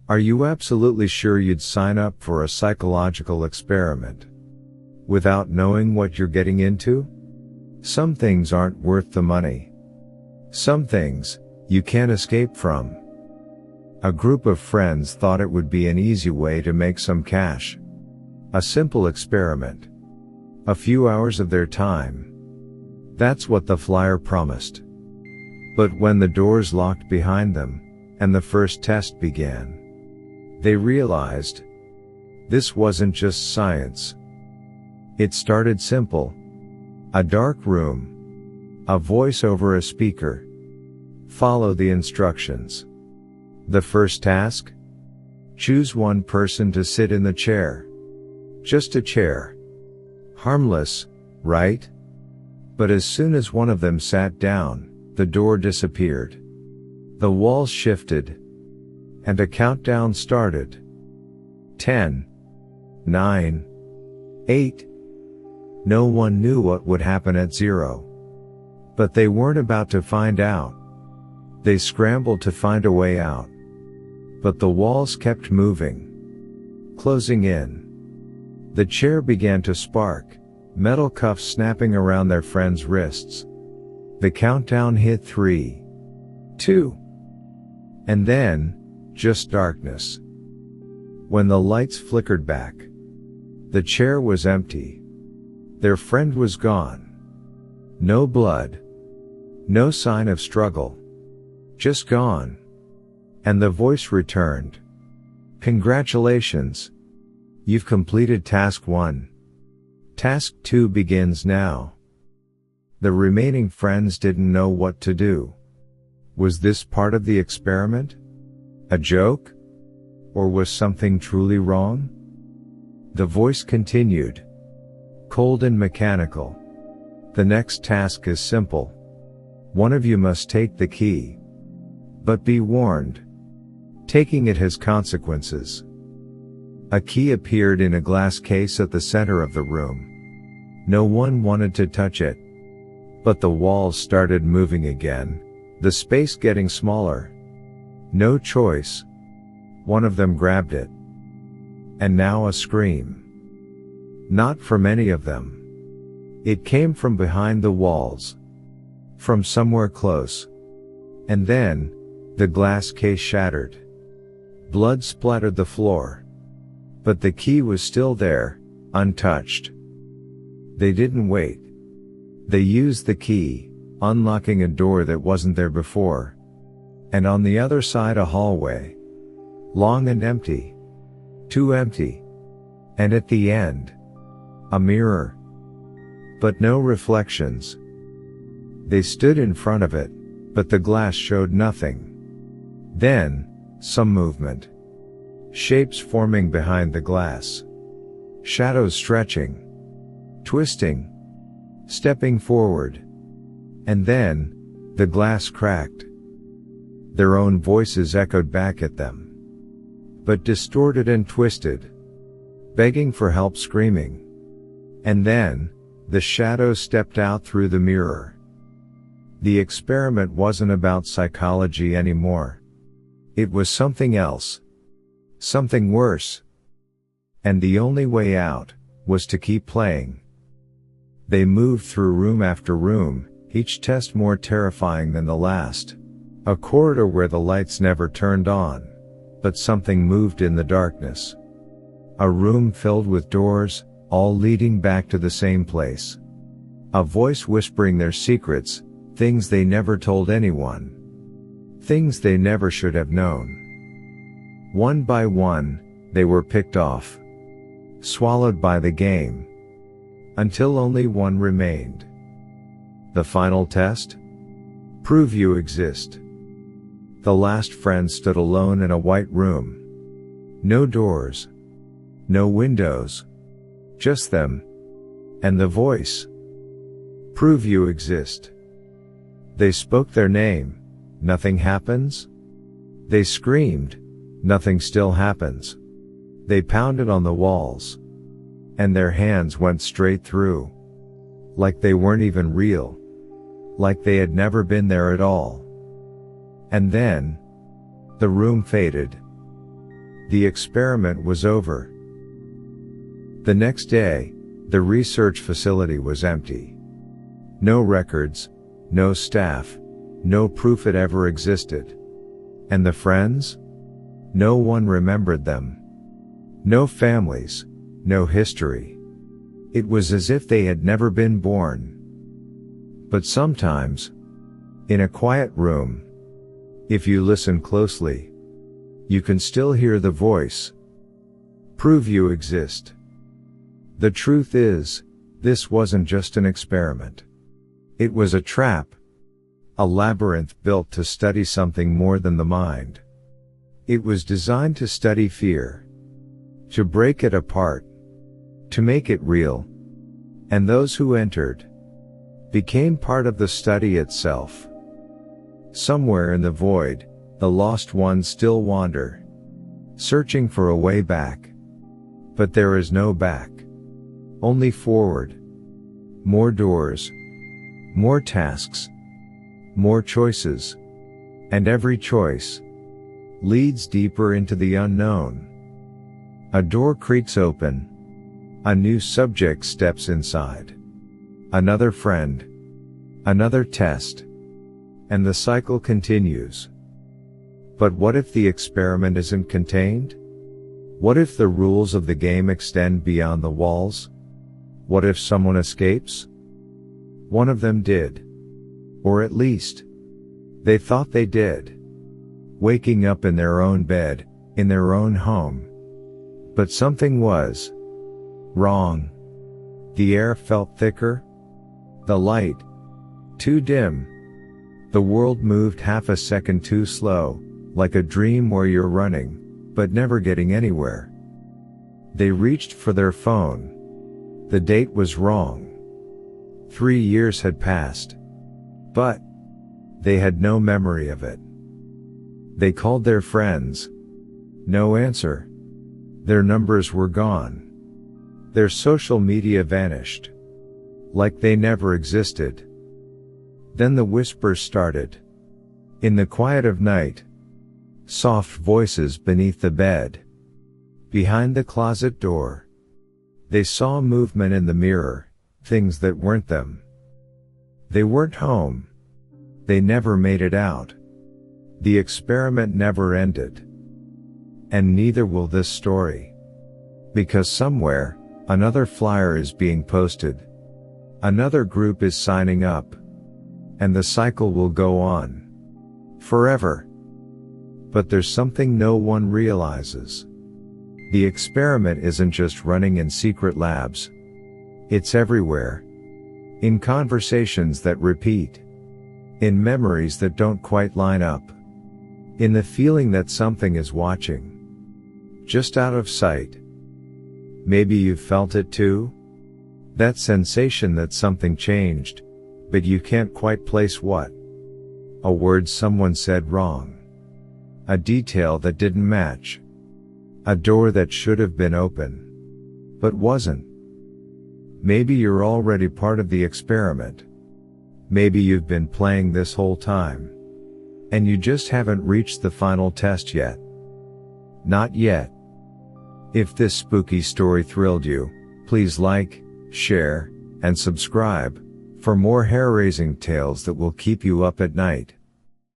Are you absolutely sure you'd sign up for a psychological experiment without knowing what you're getting into? Some things aren't worth the money. Some things you can't escape from. A group of friends thought it would be an easy way to make some cash. A simple experiment. A few hours of their time. That's what the flyer promised. But when the doors locked behind them, and the first test began, they realized this wasn't just science. It started simple. A dark room. A voice over a speaker. Follow the instructions. The first task? Choose one person to sit in the chair. Just a chair. Harmless, right? But as soon as one of them sat down, the door disappeared. The walls shifted. And a countdown started. 10. 9. 8. No one knew what would happen at 0. But they weren't about to find out. They scrambled to find a way out. But the walls kept moving. Closing in. The chair began to spark, metal cuffs snapping around their friends' wrists. The countdown hit 3. 2. And then, just darkness. When the lights flickered back, the chair was empty. Their friend was gone. No blood. No sign of struggle. Just gone. And the voice returned. Congratulations. You've completed task 1. Task 2 begins now. The remaining friends didn't know what to do. Was this part of the experiment? A joke? Or was something truly wrong? The voice continued. Cold and mechanical. The next task is simple. One of you must take the key. But be warned. Taking it has consequences. A key appeared in a glass case at the center of the room. No one wanted to touch it. But the walls started moving again, the space getting smaller. No choice. One of them grabbed it. And now a scream. Not from any of them. It came from behind the walls. From somewhere close. And then, the glass case shattered. Blood splattered the floor. But the key was still there, untouched. They didn't wait. They used the key, unlocking a door that wasn't there before. And on the other side a hallway. Long and empty. Too empty. And at the end, a mirror. But no reflections. They stood in front of it, but the glass showed nothing. Then, some movement. Shapes forming behind the glass. Shadows stretching. Twisting. Stepping forward. And then, the glass cracked. Their own voices echoed back at them. But distorted and twisted. Begging for help, screaming. And then, the shadows stepped out through the mirror. The experiment wasn't about psychology anymore. It was something else. Something worse. And the only way out was to keep playing. They moved through room after room, each test more terrifying than the last. A corridor where the lights never turned on, but something moved in the darkness. A room filled with doors, all leading back to the same place. A voice whispering their secrets, things they never told anyone. Things they never should have known. One by one, they were picked off. Swallowed by the game. Until only one remained. The final test? Prove you exist. The last friend stood alone in a white room. No doors. No windows. Just them. And the voice. Prove you exist. They spoke their name. Nothing happens? They screamed. Nothing still happens. They pounded on the walls. And their hands went straight through. Like they weren't even real. Like they had never been there at all. And then, the room faded. The experiment was over. The next day, the research facility was empty. No records, no staff, no proof it ever existed. And the friends? No one remembered them. No families, no history. It was as if they had never been born. But sometimes, in a quiet room, if you listen closely, you can still hear the voice. Prove you exist. The truth is, this wasn't just an experiment. It was a trap. A labyrinth built to study something more than the mind. It was designed to study fear. To break it apart. To make it real. And those who entered became part of the study itself. Somewhere in the void, the lost ones still wander, searching for a way back. But there is no back. Only forward. More doors. More tasks. More choices. And every choice leads deeper into the unknown. A door creaks open. A new subject steps inside. Another friend. Another test. And the cycle continues. But what if the experiment isn't contained? What if the rules of the game extend beyond the walls? What if someone escapes? One of them did. Or at least, they thought they did. Waking up in their own bed, in their own home. But something was wrong. The air felt thicker. The light too dim. The world moved half a second too slow, like a dream where you're running, but never getting anywhere. They reached for their phone. The date was wrong. 3 years had passed. But they had no memory of it. They called their friends. No answer. Their numbers were gone. Their social media vanished. Like they never existed. Then the whispers started. In the quiet of night. Soft voices beneath the bed. Behind the closet door. They saw movement in the mirror, things that weren't them. They weren't home. They never made it out. The experiment never ended. And neither will this story. Because somewhere, another flyer is being posted. Another group is signing up. And the cycle will go on. Forever. But there's something no one realizes. The experiment isn't just running in secret labs. It's everywhere. In conversations that repeat. In memories that don't quite line up. In the feeling that something is watching. Just out of sight. Maybe you've felt it too? That sensation that something changed, but you can't quite place what. A word someone said wrong. A detail that didn't match. A door that should have been open, but wasn't. Maybe you're already part of the experiment. Maybe you've been playing this whole time. And you just haven't reached the final test yet. Not yet. If this spooky story thrilled you, please like, share, and subscribe for more hair-raising tales that will keep you up at night.